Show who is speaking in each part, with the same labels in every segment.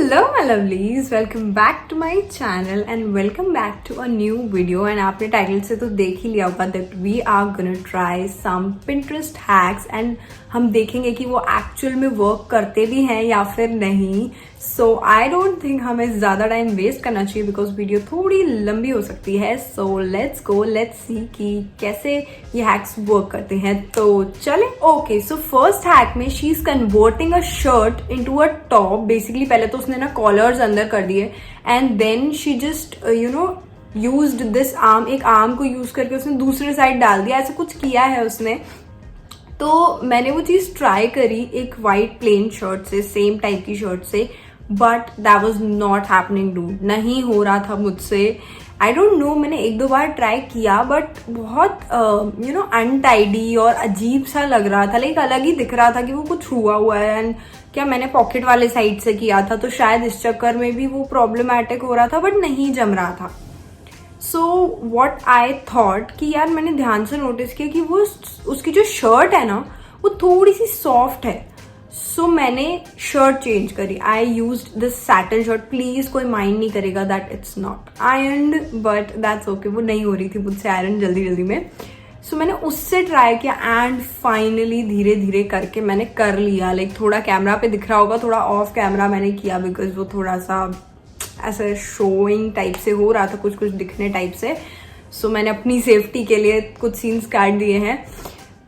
Speaker 1: Hello my lovelies, welcome back to my channel and welcome back to a new video. And आपने title से तो देख ही लिया होगा that we are gonna try some Pinterest hacks and हम देखेंगे कि वो एक्चुअल में वर्क करते भी हैं या फिर नहीं. सो आई डोंट थिंक हमें ज्यादा टाइम वेस्ट करना चाहिए बिकॉज वीडियो थोड़ी लंबी हो सकती है. So let's go, let's see कि कैसे ये हैक्स वर्क करते हैं. तो चले. ओके, सो फर्स्ट हैक में she is converting a shirt into a top. Basically पहले तो उसने ना कॉलर्स अंदर कर दिए and then she just used this arm, एक आर्म को यूज करके उसने दूसरे साइड डाल दिया. ऐसा कुछ किया है उसने. तो मैंने वो चीज ट्राई करी एक वाइट प्लेन शर्ट से, सेम टाइप की शर्ट से, but that was not happening dude. नहीं हो रहा था मुझसे. आई डोंट नो, मैंने एक दो बार ट्राई किया बट बहुत अनटाइडी और अजीब सा लग रहा था. लाइक अलग ही दिख रहा था कि वो कुछ हुआ है. एंड क्या मैंने पॉकेट वाले साइड से किया था तो शायद इस चक्कर में भी वो प्रॉब्लमैटिक हो रहा था बट नहीं जम रहा था. सो वॉट आई थॉट कि यार मैंने ध्यान से नोटिस किया कि वो उसकी जो शर्ट है ना वो थोड़ी सी सॉफ्ट है. सो मैंने शर्ट चेंज करी. I used this satin shirt. Please कोई माइंड नहीं करेगा that it's not ironed but that's okay. वो नहीं हो रही थी मुझसे आयरन जल्दी में. सो मैंने उससे ट्राई किया एंड फाइनली धीरे धीरे करके मैंने कर लिया. लाइक थोड़ा कैमरा पे दिख रहा होगा, थोड़ा ऑफ कैमरा मैंने किया बिकॉज वो थोड़ा सा ऐसे शोइंग टाइप से हो रहा था, कुछ दिखने टाइप से. सो मैंने अपनी सेफ्टी के लिए कुछ सीन्स काट दिए हैं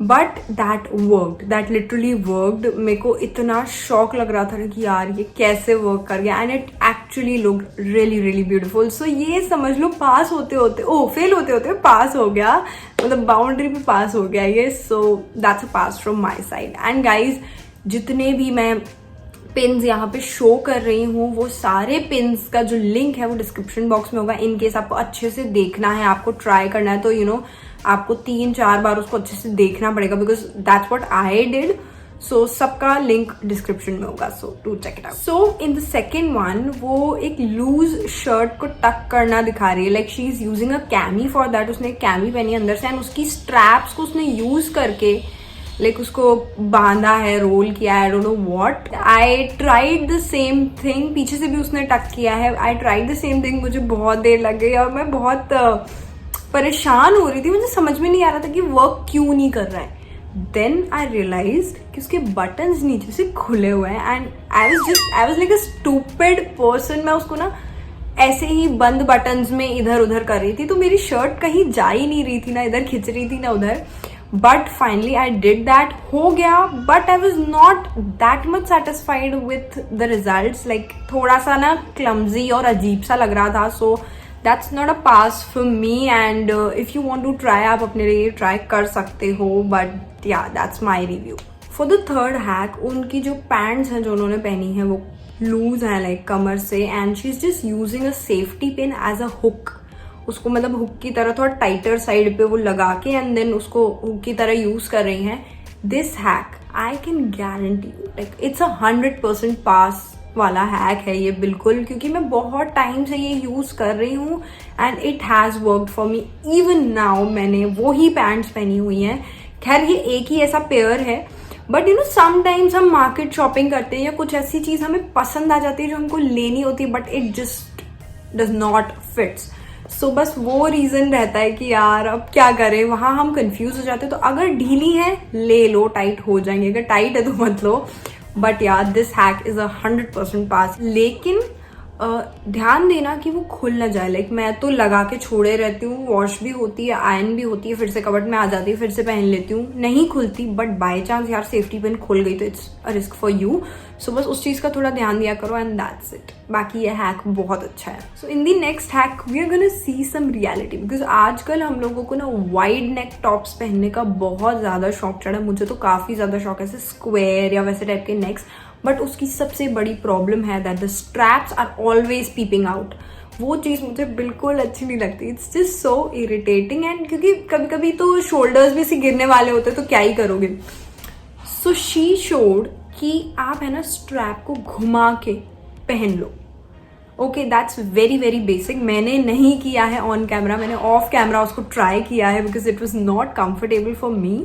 Speaker 1: but that worked, that literally worked. मेरे को इतना शॉक लग रहा था कि यार ये कैसे वर्क कर गया and it actually look really really beautiful. So ये समझ लो पास होते होते फेल होते होते पास हो गया, मतलब बाउंड्री पे पास हो गया ये. So that's a pass from my side. And guys, जितने भी मैं पिन्स यहाँ पे शो कर रही हूँ वो सारे पिन्स का जो लिंक है वो डिस्क्रिप्शन बॉक्स में होगा. इन केस आपको अच्छे से देखना है, आपको ट्राई करना है तो आपको 3-4 बार उसको अच्छे से देखना पड़ेगा because that's what I did. So सबका लिंक डिस्क्रिप्शन में होगा. So to check it out. So in the second one वो एक लूज शर्ट को टक करना दिखा रही है. Like she is using a chemo for that. उसने एक कैमी पहनी अंदर से एंड उसकी स्ट्रैप्स को उसने यूज करके लाइक उसको बांधा है, रोल किया है. I don't know what. I tried the same thing. पीछे से भी उसने टक किया है. I tried the same thing. मुझे बहुत देर लग गई और मैं बहुत परेशान हो रही थी. मुझे समझ में नहीं आ रहा था कि वर्क क्यों नहीं कर रहा है. देन आई रियलाइज कि उसके बटन्स नीचे से खुले हुए हैं and I was like a stupid person. मैं उसको ना ऐसे ही बंद बटन्स में इधर उधर कर रही थी तो मेरी शर्ट कहीं जा ही नहीं रही थी, ना इधर खिंच रही थी ना उधर. But finally I did that, हो गया. But I was not that much satisfied with the result. Like थोड़ा सा ना क्लमजी और अजीब सा लग रहा था. So that's not a pass for me. And if you want to try, आप अपने लिए ट्राई कर सकते हो. But yeah that's my review. For the third hack, उनकी जो पैंट्स हैं जो उन्होंने पहनी है वो लूज है लाइक कमर से and she is just using a safety pin as a hook. उसको मतलब हुक की तरह थोड़ा टाइटर साइड पे वो लगा के एंड देन उसको हुक की तरह यूज कर रही हैं. This hack I can guarantee you like it's 100% पास वाला हैक है ये बिल्कुल, क्योंकि मैं बहुत टाइम से ये यूज कर रही हूँ and it has worked for me. Even now मैंने वो ही पैंट्स पहनी हुई हैं. खैर ये एक ही ऐसा पेयर है बट समटाइम्स हम मार्केट शॉपिंग करते हैं या कुछ ऐसी चीज हमें पसंद आ जाती है जो हमको लेनी होती है but it just does not fits. So बस वो रीजन रहता है कि यार अब क्या करें, वहां हम कंफ्यूज हो जाते हैं. तो अगर ढीली है ले लो, टाइट हो जाएंगे. अगर टाइट है तो मत लो. बट यार दिस हैक इज 100% पास. लेकिन ध्यान देना कि वो खुल ना जाए. लाइक मैं तो लगा के छोड़े रहती हूँ, वॉश भी होती है, आयरन भी होती है, फिर से कबर्ड में आ जाती है, फिर से पहन लेती हूँ, नहीं खुलती. बट बाय चांस यार सेफ्टी पिन खुल गई तो it's a risk for you. So बस उस चीज का थोड़ा ध्यान दिया करो एंड दैट्स इट. बाकी ये हैक बहुत अच्छा है. So in the next hack we are gonna see some reality because आजकल हम लोगों को ना वाइड नेक टॉप्स पहनने का बहुत ज्यादा शौक चढ़ा. मुझे तो काफी ज्यादा शौक है ऐसे स्क्वायर या वैसे टाइप के नेक्स. बट उसकी सबसे बड़ी प्रॉब्लम है that the straps are always peeping out. वो चीज मुझे बिल्कुल अच्छी नहीं लगती. It's just so irritating. And क्योंकि कभी कभी तो शोल्डर्स भी ऐसे गिरने वाले होते तो क्या ही करोगे. सो शी शोड कि आप है ना स्ट्रैप को घुमा के पहन लो. Okay, that's very very basic. मैंने नहीं किया है ऑन कैमरा, मैंने ऑफ कैमरा उसको ट्राई किया है because it was not comfortable for me.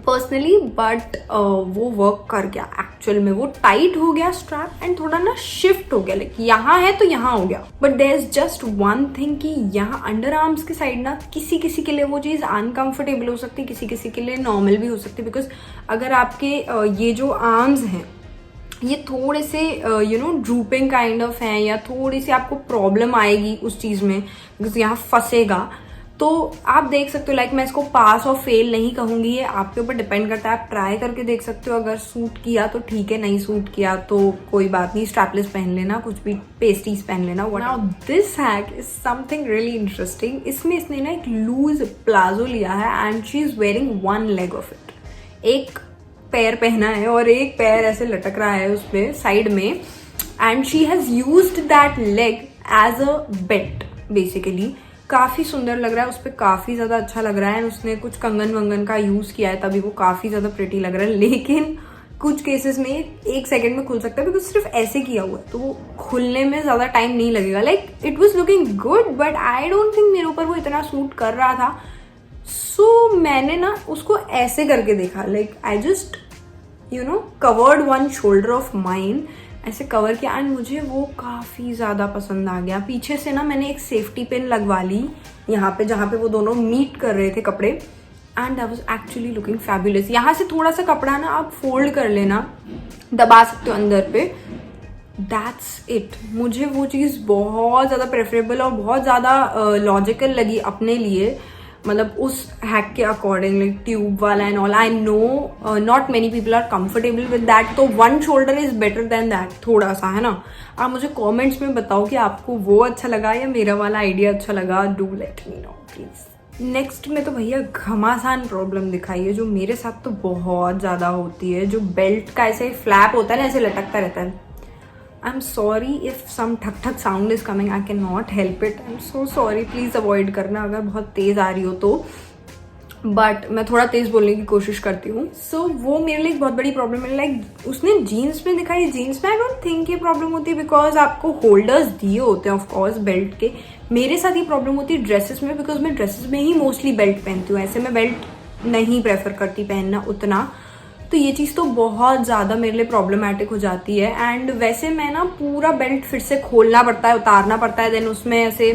Speaker 1: Personally, but वो वर्क कर गया एक्चुअल में। वो टाइट हो गया स्ट्रैप एंड थोड़ा ना शिफ्ट हो गया, लाइक यहाँ है तो यहाँ हो गया। But there is just one thing कि यहाँ अंडर आर्म्स की साइड ना किसी किसी के लिए वो चीज़ अनकंफर्टेबल हो सकती है, किसी किसी के लिए नॉर्मल भी हो सकती है। बिकॉज अगर आपके ये जो आर्म्स हैं ये थोड़े से ड्रूपिंग काइंड ऑफ हैं, या थोड़ी सी आपको प्रॉब्लम आएगी उस चीज़ में, बिकॉज यहाँ फंसेगा। तो आप देख सकते हो, लाइक मैं इसको पास और फेल नहीं कहूंगी, ये आपके ऊपर डिपेंड करता है। आप ट्राई करके देख सकते हो, अगर सूट किया तो ठीक है, नहीं सूट किया तो कोई बात नहीं, स्ट्रैपलेस पहन लेना, कुछ भी पेस्टीज पहन लेना। Now this hack is something really interesting. इसमें इसने ना एक लूज प्लाजो लिया है and she is wearing one leg of it. एक पैर पहना है और एक पैर ऐसे लटक रहा है उस पे साइड में, and she has used that leg as a belt basically. काफी सुंदर लग रहा है, उस पर काफी ज्यादा अच्छा लग रहा है। उसने कुछ कंगन वंगन का यूज किया है तभी वो काफी ज्यादा प्रिटी लग रहा है। लेकिन कुछ केसेस में 1 सेकंड में खुल सकता है, बिकॉज सिर्फ ऐसे किया हुआ है तो वो खुलने में ज्यादा टाइम नहीं लगेगा। Like it was looking good, but I don't think मेरे ऊपर वो इतना सूट कर रहा था। सो मैंने ना उसको ऐसे करके देखा, like I just covered one shoulder of mine, ऐसे कवर किया एंड मुझे वो काफ़ी ज़्यादा पसंद आ गया। पीछे से ना मैंने एक सेफ्टी पिन लगवा ली यहाँ पे, जहाँ पे वो दोनों मीट कर रहे थे कपड़े, and I was actually looking fabulous. यहाँ से थोड़ा सा कपड़ा ना आप फोल्ड कर लेना, दबा सकते हो अंदर पे, दैट्स इट। मुझे वो चीज़ बहुत ज़्यादा प्रेफरेबल और बहुत ज़्यादा लॉजिकल लगी अपने लिए, मतलब उस हैक के अकॉर्डिंग, लाइक ट्यूब वाला and all. I know not many people are comfortable with that, तो one shoulder is better than that थोड़ा सा, है ना। आप मुझे कमेंट्स में बताओ कि आपको वो अच्छा लगा या मेरा वाला आइडिया अच्छा लगा, do let me know please. Next में तो भैया घमासान प्रॉब्लम दिखाई है, जो मेरे साथ तो बहुत ज़्यादा होती है। जो बेल्ट का ऐसे फ्लैप होता है ना, ऐसे लटकता रहता है। I'm sorry if some ठक ठक sound is coming, I cannot help it. I'm so sorry, please avoid करना अगर बहुत तेज आ रही हो तो, बट मैं थोड़ा तेज बोलने की कोशिश करती हूँ। सो वो मेरे लिए एक बहुत बड़ी प्रॉब्लम है। लाइक उसने जीन्स में दिखाई, जीन्स में आई डोंट थिंक ये प्रॉब्लम होती है, बिकॉज आपको होल्डर्स दिए होते हैं ऑफकोर्स बेल्ट के। मेरे साथ ये प्रॉब्लम होती है ड्रेसेस में, बिकॉज मैं ड्रेसेस में ही मोस्टली बेल्ट पहनती हूँ, ऐसे मैं बेल्ट नहीं प्रेफर करती पहनना उतना। तो ये चीज़ तो बहुत ज़्यादा मेरे लिए प्रॉब्लमैटिक हो जाती है। एंड वैसे मैं ना पूरा बेल्ट फिर से खोलना पड़ता है, उतारना पड़ता है, देन उसमें ऐसे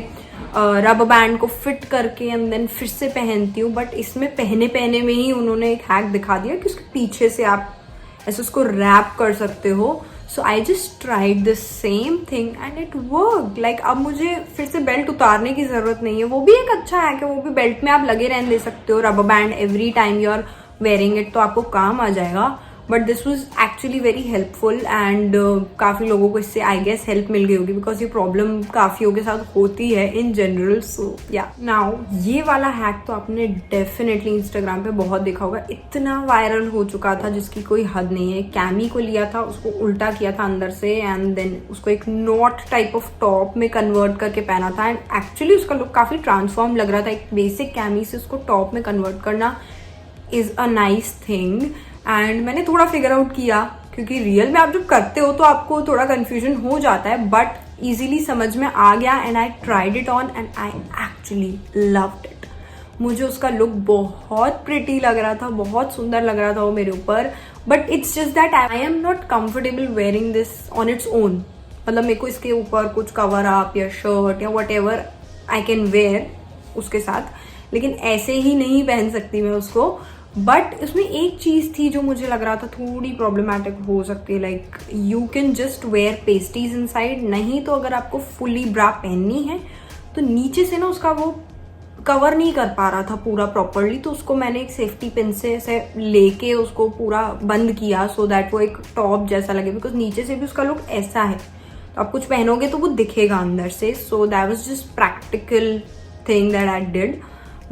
Speaker 1: रबर बैंड को फिट करके एंड देन फिर से पहनती हूँ। बट इसमें पहने में ही उन्होंने एक हैक दिखा दिया कि उसके पीछे से आप ऐसे उसको रैप कर सकते हो। So I just tried the same thing and it work. Like अब मुझे फिर से बेल्ट उतारने की जरूरत नहीं है। वो भी एक अच्छा हैक है, वो भी बेल्ट में आप लगे रहने दे सकते हो rubber band every time you are wearing it, तो आपको काम आ जाएगा। But this was actually very helpful and काफ़ी लोगों को इससे आई गेस हेल्प मिल गई होगी, बिकॉज ये प्रॉब्लम काफ़ियों के साथ होती है इन जनरल। सो या नाउ ये वाला हैक तो आपने डेफिनेटली इंस्टाग्राम पे बहुत देखा होगा, इतना वायरल हो चुका था जिसकी कोई हद नहीं है। कैमी को लिया था, उसको उल्टा किया था अंदर से एंड देन उसको एक नॉट टाइप ऑफ टॉप में कन्वर्ट करके पहना था एंड एक्चुअली उसका लुक काफ़ी ट्रांसफॉर्म लग रहा था। एक बेसिक कैमी से उसको टॉप में कन्वर्ट करना is a nice thing. And मैंने थोड़ा फिगर आउट किया, क्योंकि रियल में आप जब करते हो तो आपको थोड़ा कंफ्यूजन हो जाता है, बट इजीली समझ में आ गया and I tried it on and I actually loved it. मुझे उसका लुक बहुत प्रिटी लग रहा था, बहुत सुंदर लग रहा था वो मेरे ऊपर। But it's just that I am not comfortable wearing this on its own. मतलब मेरे को इसके ऊपर कुछ कवर अप या शर्ट या what ever I can wear उसके साथ, लेकिन ऐसे ही नहीं पहन सकती मैं उसको। बट उसमें एक चीज़ थी जो मुझे लग रहा था थोड़ी प्रॉब्लमैटिक हो सकती है। Like you can just wear pasties inside, नहीं तो अगर आपको फुली ब्रा पहननी है तो नीचे से ना उसका वो कवर नहीं कर पा रहा था पूरा प्रॉपरली, तो उसको मैंने एक सेफ्टी पिन से ऐसे लेके उसको पूरा बंद किया सो दैट वो एक टॉप जैसा लगे, बिकॉज नीचे से भी उसका लुक ऐसा है, तो आप कुछ पहनोगे तो वो दिखेगा अंदर से। So that was just practical thing that I did,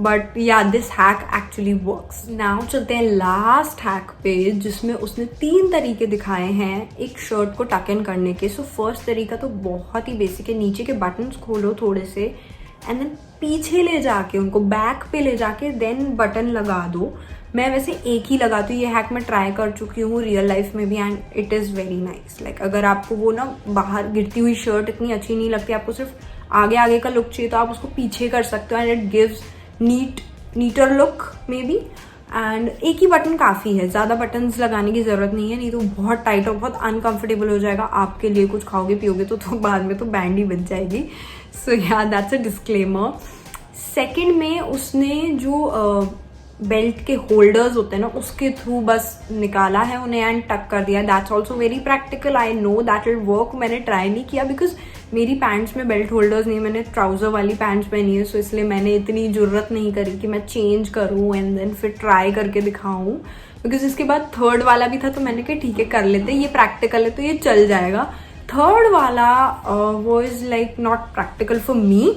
Speaker 1: but yeah this hack actually works. Now चलते हैं लास्ट हैक पे, जिसमें उसने 3 तरीके दिखाए हैं एक शर्ट को टक इन करने के। सो फर्स्ट तरीका तो बहुत ही बेसिक है, नीचे के बटन्स खोलो थोड़े से एंड देन पीछे ले जाके उनको बैक पे ले जाके देन बटन लगा दो। मैं वैसे एक ही लगाती हूँ, ये हैक मैं ट्राई कर चुकी हूँ रियल लाइफ में भी and it is very nice. Like अगर आपको वो ना बाहर गिरती हुई शर्ट इतनी अच्छी नहीं लगती, आपको सिर्फ आगे आगे का लुक चाहिए, तो आप उसको पीछे कर सकते हो and it gives नीटर look may be. And एक ही बटन काफ़ी है, ज़्यादा बटन्स लगाने की ज़रूरत नहीं है, नहीं तो बहुत टाइट और बहुत अनकंफर्टेबल हो जाएगा आपके लिए। कुछ खाओगे पियोगे तो बाद में तो बैंड ही बच जाएगी। सो या दैट्स अ डिस्क्लेमर। सेकेंड में उसने जो बेल्ट के होल्डर्स होते हैं ना, उसके थ्रू बस निकाला है उन्हें एंड टक कर दिया। That's also very practical, I know that will work. मैंने ट्राई नहीं किया बिकॉज मेरी पैंट्स में बेल्ट होल्डर्स नहीं है, मैंने ट्राउजर वाली पैंट्स पहनी है, सो इसलिए मैंने इतनी जरूरत नहीं करी कि मैं चेंज करूँ एंड देन फिर ट्राई करके दिखाऊँ। बिकॉज इसके बाद थर्ड वाला भी था, तो मैंने कहा ठीक है कर लेते, ये प्रैक्टिकल है तो ये चल जाएगा। थर्ड वाला वो is like not practical for me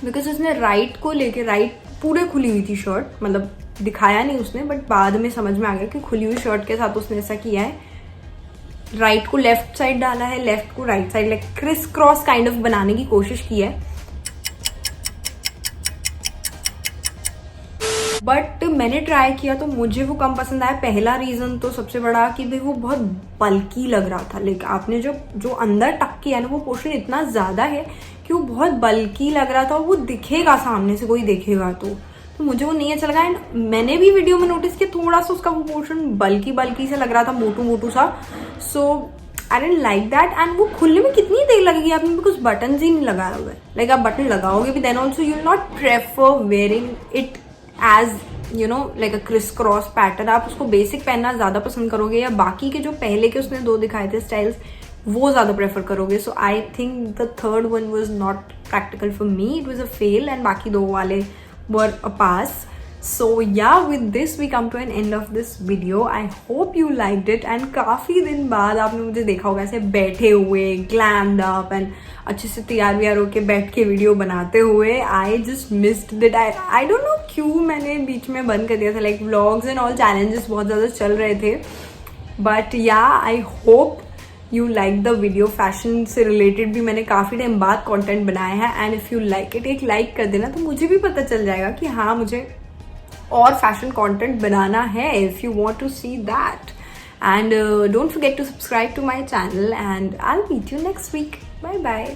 Speaker 1: because उसने राइट को लेके, राइट पूरे खुली हुई थी शर्ट, मतलब दिखाया नहीं उसने बट बाद में समझ में आ गया कि खुली हुई शर्ट के साथ उसने ऐसा किया है, राइट को लेफ्ट साइड डाला है, लेफ्ट को right side, like criss cross kind of बनाने की कोशिश की है। बट मैंने ट्राई किया तो मुझे वो कम पसंद आया। पहला रीजन तो सबसे बड़ा कि भाई वो बहुत बल्की लग रहा था, लाइक आपने जो अंदर टक किया ना वो पोर्शन इतना ज्यादा है कि वो बहुत बल्की लग रहा था और वो दिखेगा सामने से कोई देखेगा तो मुझे वो नहीं अच्छा लगा। एंड मैंने भी वीडियो में नोटिस किया थोड़ा सा उसका वो पोर्शन बल्की से लग रहा था, मोटू सा। So I didn't like that. And वो खुलने में कितनी देर लगेगी आपने, बिकॉज बटन ही नहीं लगाया हुआ है। लाइक आप बटन लगाओगे भी then also you will not prefer wearing it as you know like a criss cross pattern. आप उसको बेसिक पहनना ज्यादा पसंद करोगे या बाकी के जो पहले के उसने 2 दिखाए थे स्टाइल्स वो ज्यादा प्रेफर करोगे। So I think the third one was not practical for me, it was a fail. And बाकी 2 वाले were a pass. So yeah, with this we come to an end of this video. I hope you liked it and काफी दिन बाद आपने मुझे देखा होगा ऐसे बैठे हुए glammed up and अच्छे से तैयार व्यार होके बैठ के वीडियो बनाते हुए। I just missed that. I don't know क्यों मैंने बीच में बंद कर दिया था, like vlogs and all challenges बहुत ज़्यादा चल रहे थे। But yeah, I hope you like the video. Fashion से रिलेटेड भी मैंने काफ़ी टाइम बाद कंटेंट बनाया है and if you like it, एक लाइक कर देना तो मुझे भी पता चल जाएगा कि हाँ मुझे और फैशन कंटेंट बनाना है, if you want to see that. And don't forget to subscribe to my channel and I will meet you next week. Bye bye.